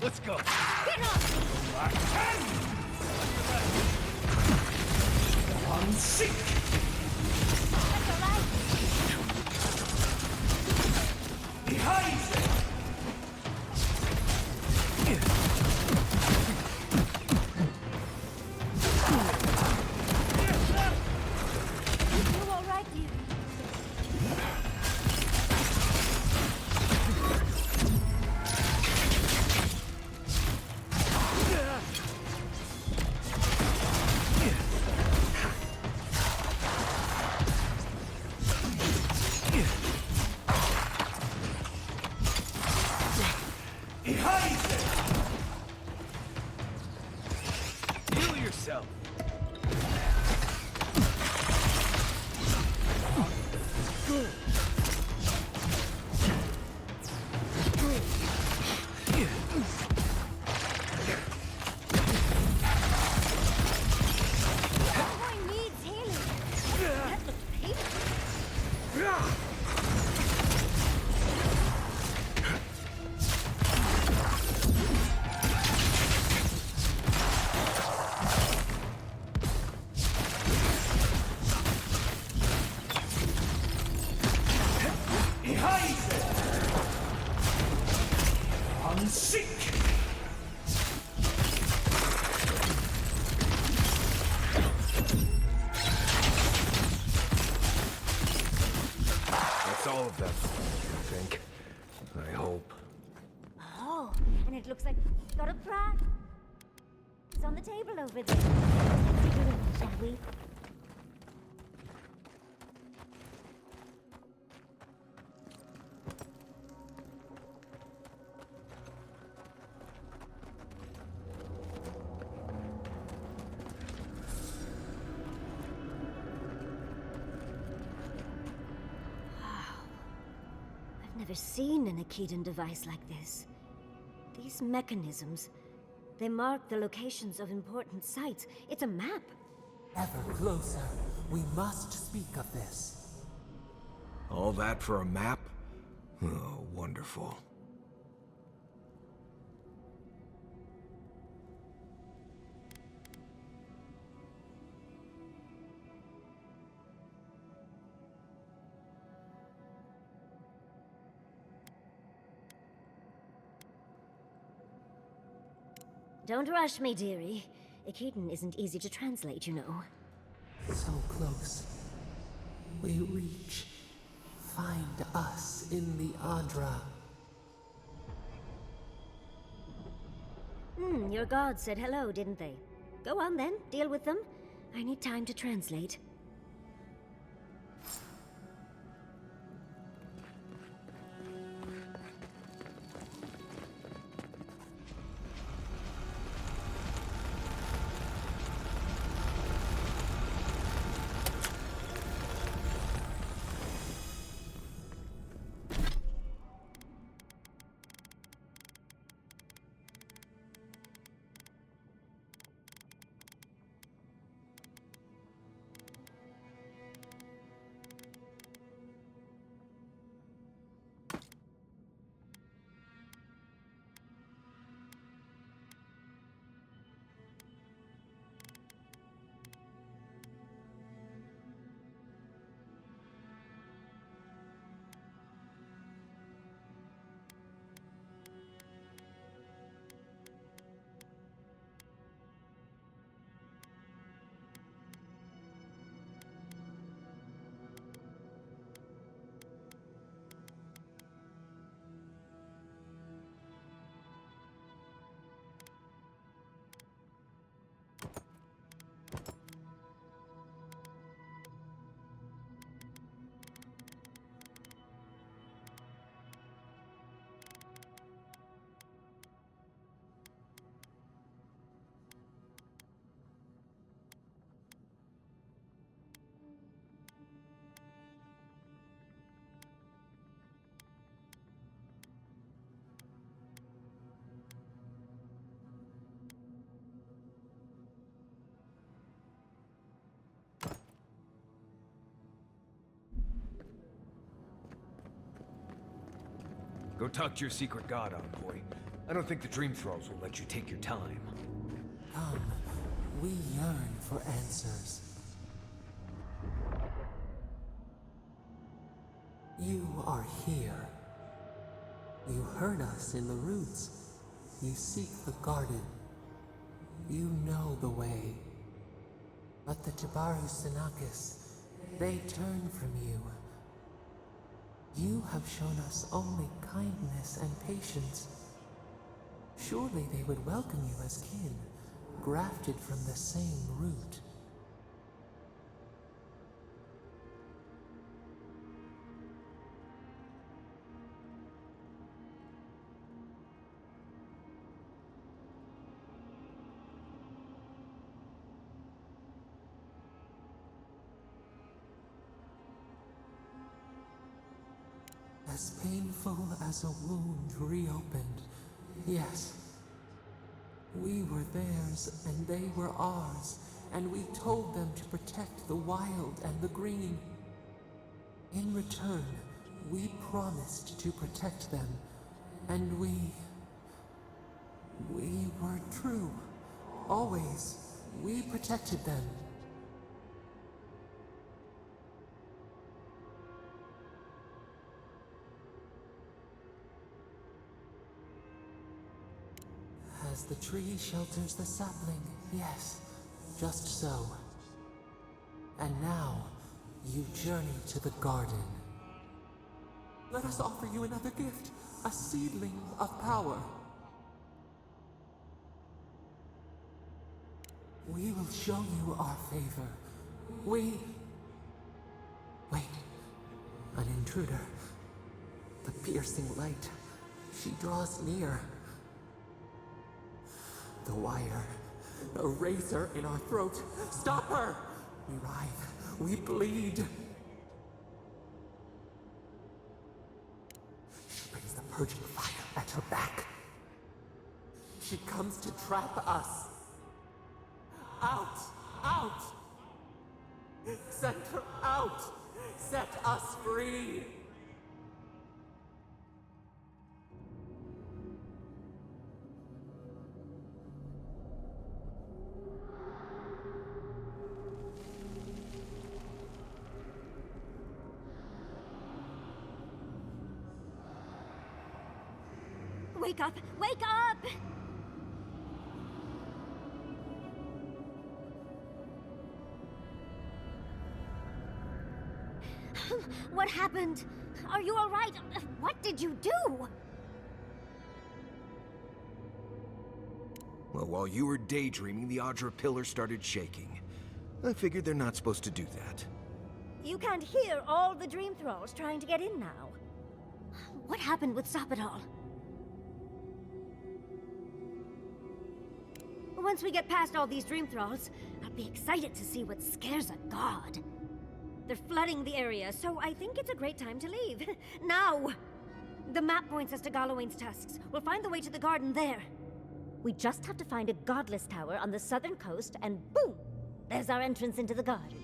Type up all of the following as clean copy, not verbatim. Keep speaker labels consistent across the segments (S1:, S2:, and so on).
S1: Let's go.
S2: Get up!
S1: Unsink.
S2: That's alright.
S1: Behind you.
S2: You alright, dearie?
S1: Behind you. Heal yourself.
S2: Boy needs healing. That looks painful.
S1: Behind you. Unsink. That's all of them, I think. I hope.
S2: Oh, and it looks like we've got a prize. It's on the table over there. Let's take a look, shall we? I've never seen an Akedan device like this. These mechanisms, they mark the locations of important sites. It's a map.
S3: Ever closer. We must speak of this.
S1: All that for a map? Oh, wonderful.
S2: Don't rush me, dearie. Akedan isn't easy to translate, you know.
S3: So close. We reach. Find us in the Adra.
S2: Your gods said hello, didn't they? Go on then, deal with them. I need time to translate.
S1: Go talk to your secret god, envoy. I don't think the Dream Thralls will let you take your time.
S3: Come, we yearn for answers. You are here. You heard us in the roots. You seek the garden. You know the way. But the Jabaru Sinakis, they turn from you. You have shown us only kindness and patience. Surely they would welcome you as kin, grafted from the same root. As painful as a wound reopened, yes. We were theirs and they were ours, and we told them to protect the wild and the green. In return, we promised to protect them, and we were true. Always, we protected them. As the tree shelters the sapling, yes, just so. And now, you journey to the garden. Let us offer you another gift, a seedling of power. We will show you our favor. Wait, an intruder. The piercing light. She draws near. The wire. A razor in our throat. Stop her! We writhe. We bleed. She brings the purging fire at her back. She comes to trap us. Out! Out! Send her out! Set us free!
S2: Wake up! Wake up! What happened? Are you all right? What did you do?
S1: Well, while you were daydreaming, the Audra pillar started shaking. I figured they're not supposed to do that.
S2: You can't hear all the Dream Thralls trying to get in now. What happened with Sopidol? Once we get past all these Dream Thralls, I'll be excited to see what scares a god. They're flooding the area, so I think it's a great time to leave. Now! The map points us to Galawain's tusks. We'll find the way to the garden there. We just have to find a godless tower on the southern coast, and boom! There's our entrance into the garden.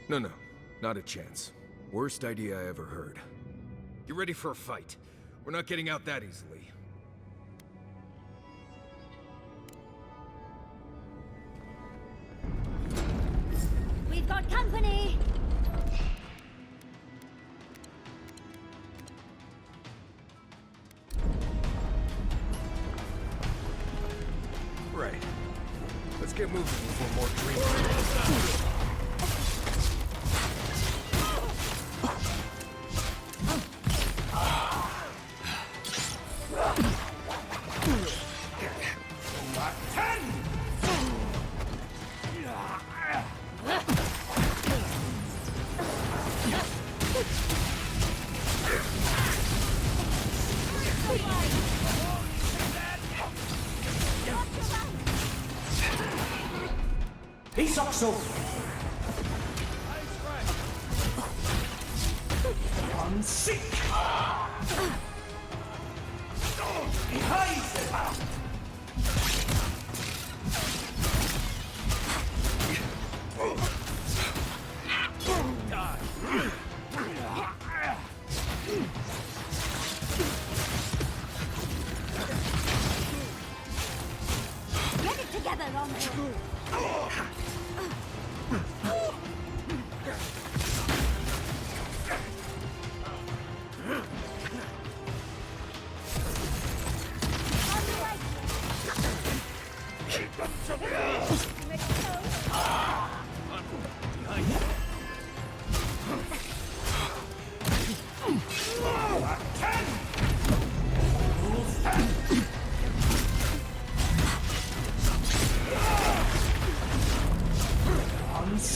S1: No, not a chance. Worst idea I ever heard. Get ready for a fight. We're not getting out that easily.
S2: We've got company!
S1: Right. Let's get moving before more dreams.
S4: He's also one sick. He hides it.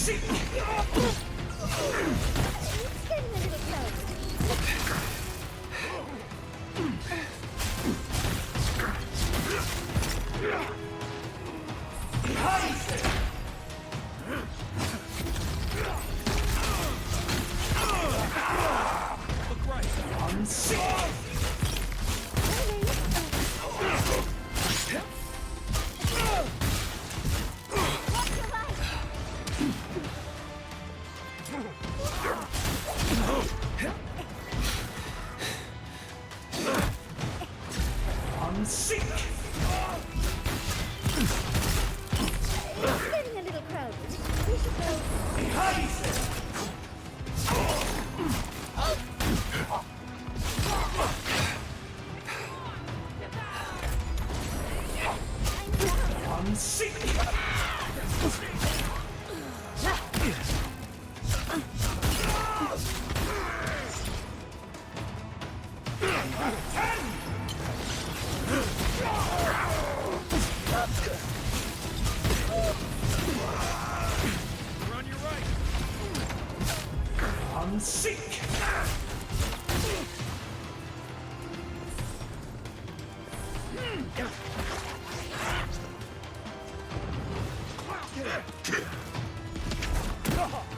S4: sick!
S2: It's getting a little close.
S1: Look right.
S4: I'm sick! I'm sick!
S2: It's getting a little crowded. We should go.
S4: Heiser! I'm sick!
S1: We're on your right.
S4: I'm sick!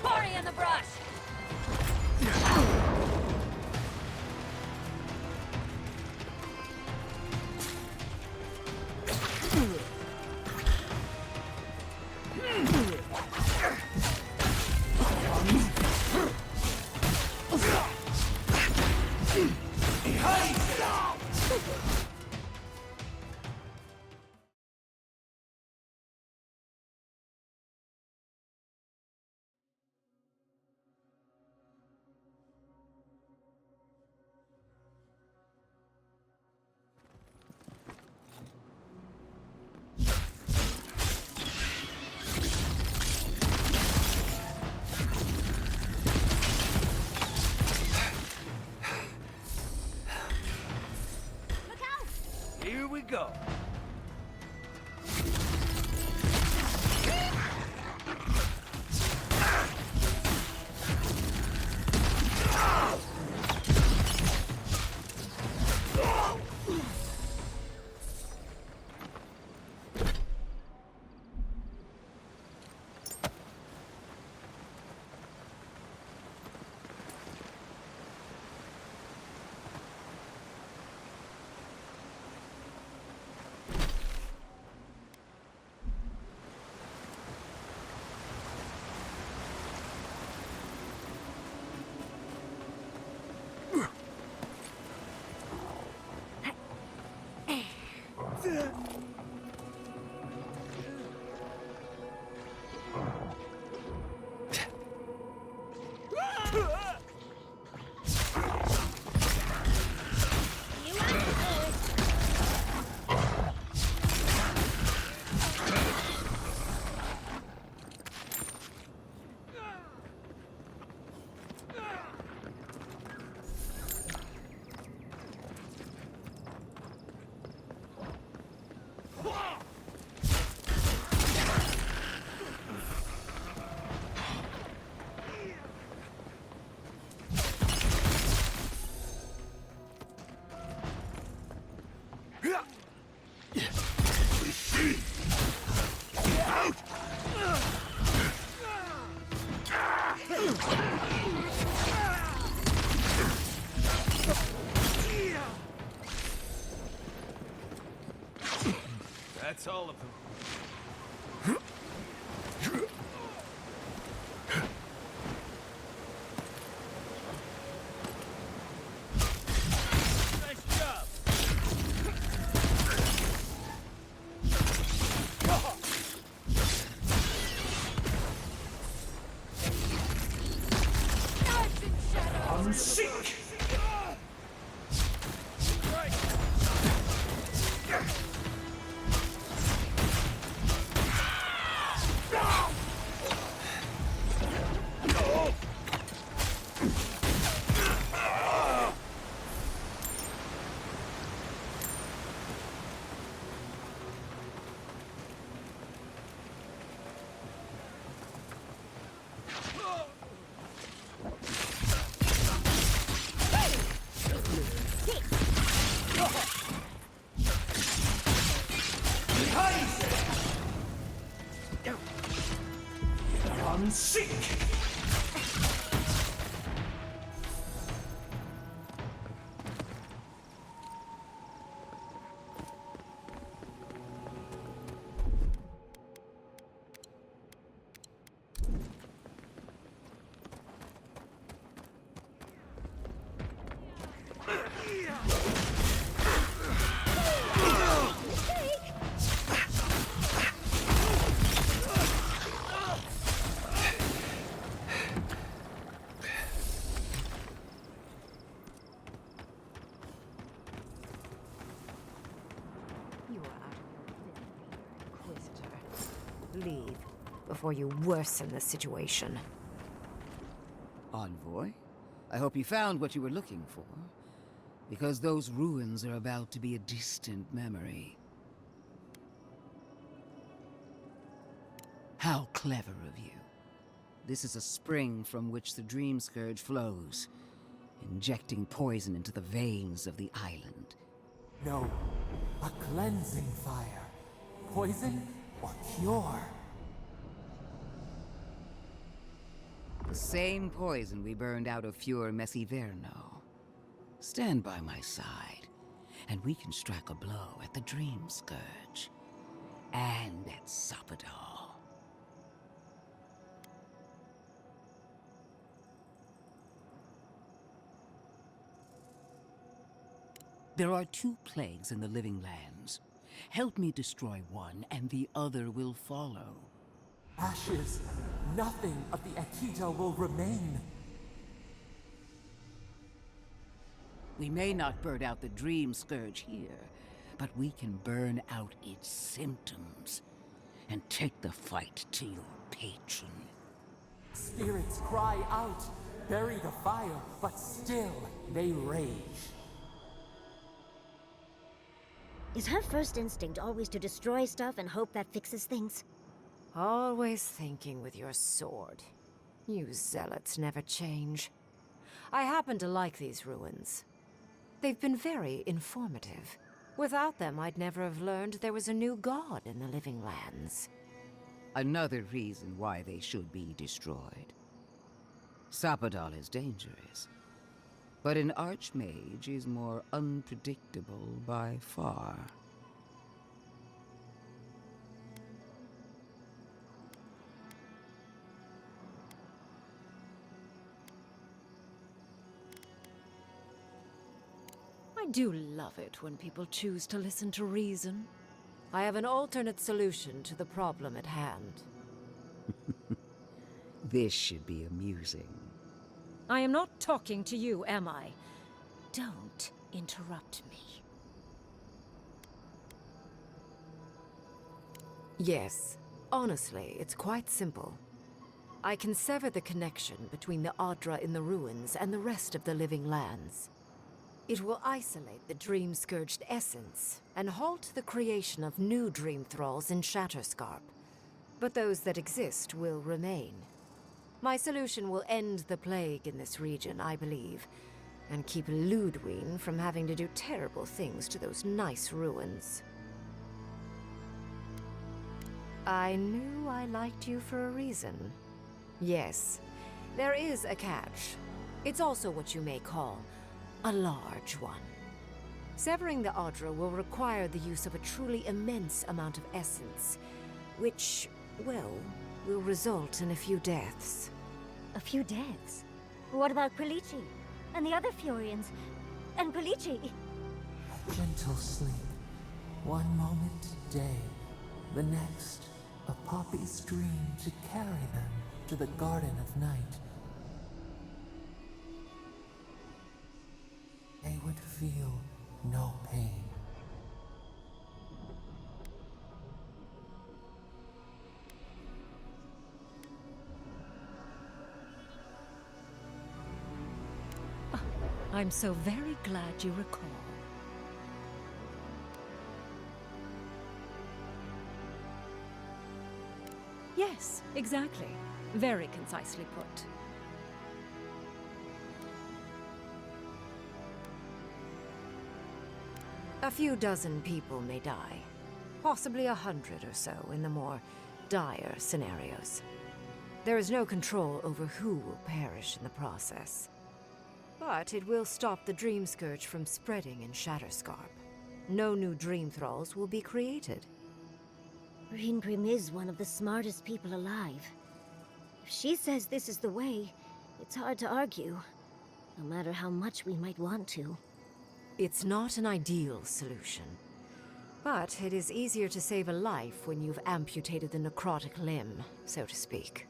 S2: Party in the brush!
S1: Here we go. That's all of them. Nice job.
S4: I'm sick!
S1: Right.
S5: before you worsen the situation.
S6: Envoy, I hope you found what you were looking for, because those ruins are about to be a distant memory. How clever of you. This is a spring from which the Dream Scourge flows, injecting poison into the veins of the island.
S3: No, a cleansing fire. Poison or cure?
S6: The same poison we burned out of Fur Messiverno. Stand by my side, and we can strike a blow at the Dream Scourge. And at Sappadal. There are two plagues in the Living Lands. Help me destroy one, and the other will follow.
S3: Ashes. Nothing of the Akita will remain.
S6: We may not burn out the Dream Scourge here, but we can burn out its symptoms and take the fight to your patron.
S3: Spirits cry out, bury the fire, but still they rage.
S2: Is her first instinct always to destroy stuff and hope that fixes things?
S5: Always thinking with your sword. You zealots never change. I happen to like these ruins. They've been very informative. Without them, I'd never have learned there was a new god in the Living Lands.
S6: Another reason why they should be destroyed. Sappadal is dangerous, but an Archmage is more unpredictable by far.
S5: I do love it when people choose to listen to reason. I have an alternate solution to the problem at hand.
S6: This should be amusing.
S5: I am not talking to you, am I? Don't interrupt me. Yes, honestly, it's quite simple. I can sever the connection between the Adra in the ruins and the rest of the Living Lands. It will isolate the Dream-Scourged essence and halt the creation of new Dream Thralls in Shatterscarp. But those that exist will remain. My solution will end the plague in this region, I believe, and keep Ludwig from having to do terrible things to those nice ruins. I knew I liked you for a reason. Yes, there is a catch. It's also what you may call a large one. Severing the Adra will require the use of a truly immense amount of essence, which, well, will result in a few deaths.
S2: A few deaths? What about Quilici? And the other Furians? And Quilici?
S3: A gentle sleep. One moment day, the next, a poppy's dream to carry them to the Garden of Night. They would feel no pain.
S5: I'm so very glad you recall. Yes, exactly. Very concisely put. A few dozen people may die. Possibly 100 or so in the more dire scenarios. There is no control over who will perish in the process. But it will stop the Dream Scourge from spreading in Shatterscarp. No new Dream Thralls will be created.
S2: Ringrim is one of the smartest people alive. If she says this is the way, it's hard to argue, no matter how much we might want to.
S5: It's not an ideal solution. But it is easier to save a life when you've amputated the necrotic limb, so to speak.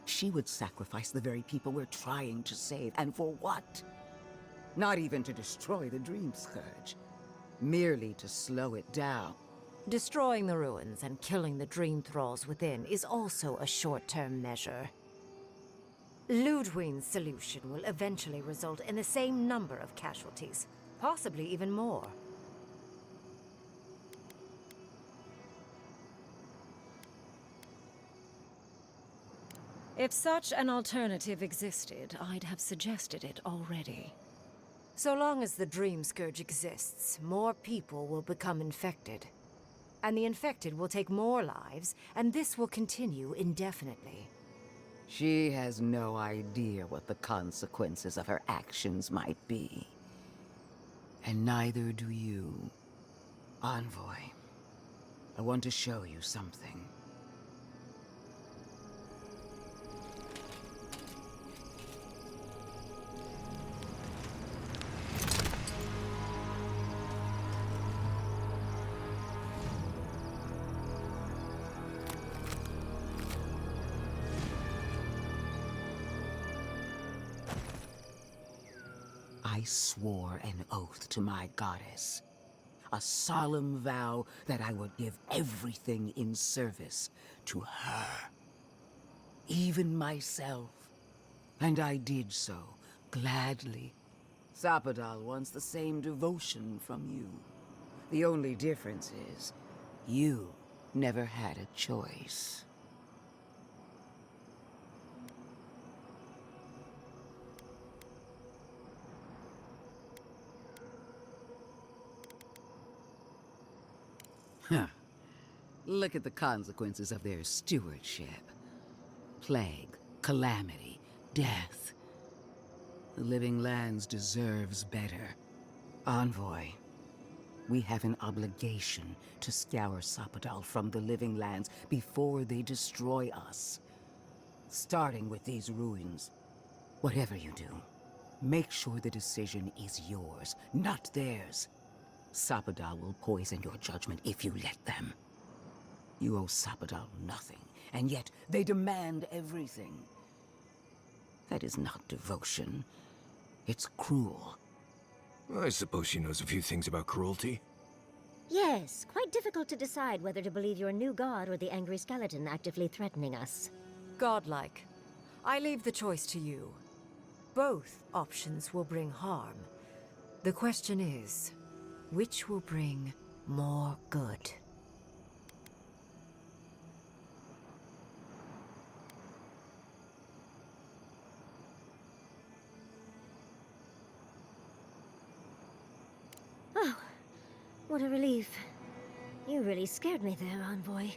S6: She would sacrifice the very people we're trying to save, and for what? Not even to destroy the Dream Scourge. Merely to slow it down.
S5: Destroying the ruins and killing the dream thralls within is also a short-term measure. Ludwig's solution will eventually result in the same number of casualties, possibly even more. If such an alternative existed, I'd have suggested it already. So long as the Dream Scourge exists, more people will become infected. And the infected will take more lives, and this will continue indefinitely.
S6: She has no idea what the consequences of her actions might be. And neither do you. Envoy, I want to show you something. I swore an oath to my goddess. A solemn vow that I would give everything in service to her. Even myself. And I did so, gladly. Sapadal wants the same devotion from you. The only difference is, you never had a choice. Huh. Look at the consequences of their stewardship. Plague, calamity, death. The Living Lands deserves better. Envoy, we have an obligation to scour Sapadal from the Living Lands before they destroy us. Starting with these ruins. Whatever you do, make sure the decision is yours, not theirs. Sapadal will poison your judgment if you let them. You owe Sapadal nothing, and yet they demand everything. That is not devotion. It's cruel.
S1: I suppose she knows a few things about cruelty.
S2: Yes, quite difficult to decide whether to believe your new god or the angry skeleton actively threatening us.
S5: Godlike. I leave the choice to you. Both options will bring harm. The question is, which will bring more good?
S2: Oh, what a relief. You really scared me there, Envoy.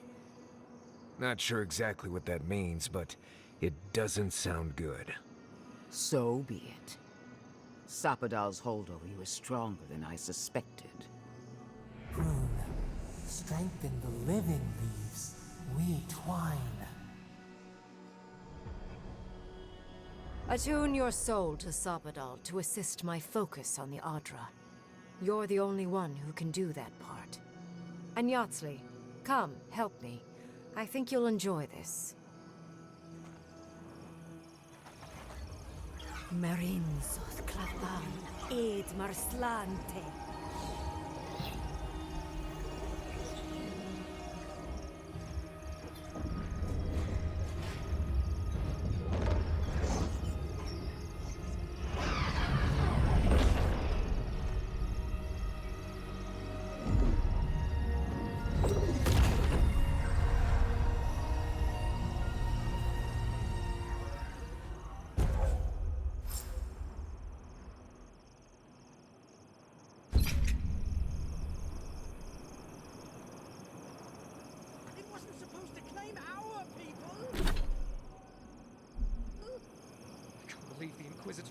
S1: Not sure exactly what that means, but it doesn't sound good.
S6: So be it. Sapadal's hold over you is stronger than I suspected.
S3: Prune, strengthen the living leaves. We twine.
S5: Attune your soul to Sapadal to assist my focus on the Adra. You're the only one who can do that part. And Yatsley, come, help me. I think you'll enjoy this. Marinsos clavan ed marslante.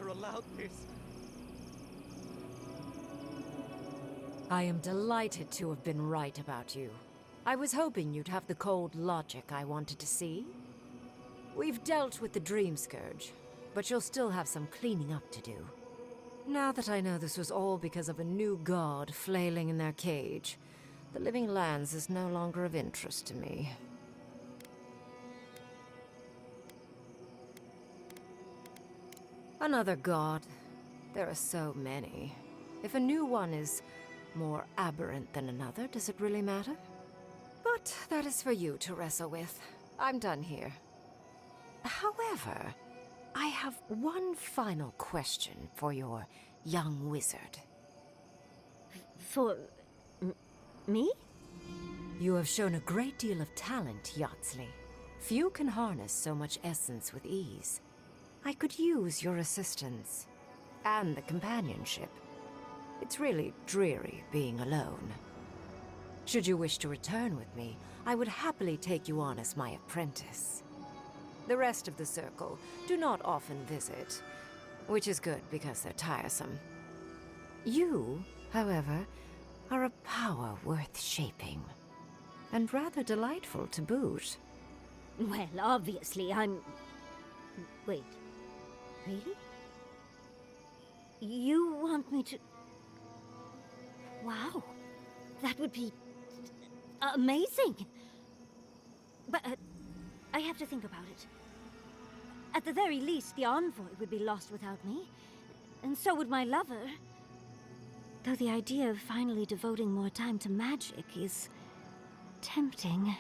S7: Allowed this.
S5: I am delighted to have been right about you. I was hoping you'd have the cold logic I wanted to see. We've dealt with the Dream Scourge, but you'll still have some cleaning up to do. Now that I know this was all because of a new god flailing in their cage, the Living Lands is no longer of interest to me. Another god. There are so many. If a new one is more aberrant than another, does it really matter? But that is for you to wrestle with. I'm done here. However, I have one final question for your young wizard.
S2: For... me?
S5: You have shown a great deal of talent, Yatsley. Few can harness so much essence with ease. I could use your assistance. And the companionship. It's really dreary being alone. Should you wish to return with me, I would happily take you on as my apprentice. The rest of the circle do not often visit, which is good because they're tiresome. You, however, are a power worth shaping, and rather delightful to boot.
S2: Well, obviously, I'm... Wait. Really? You want me to... Wow. That would be... amazing! But, I have to think about it. At the very least, the envoy would be lost without me. And so would my lover. Though the idea of finally devoting more time to magic is... tempting.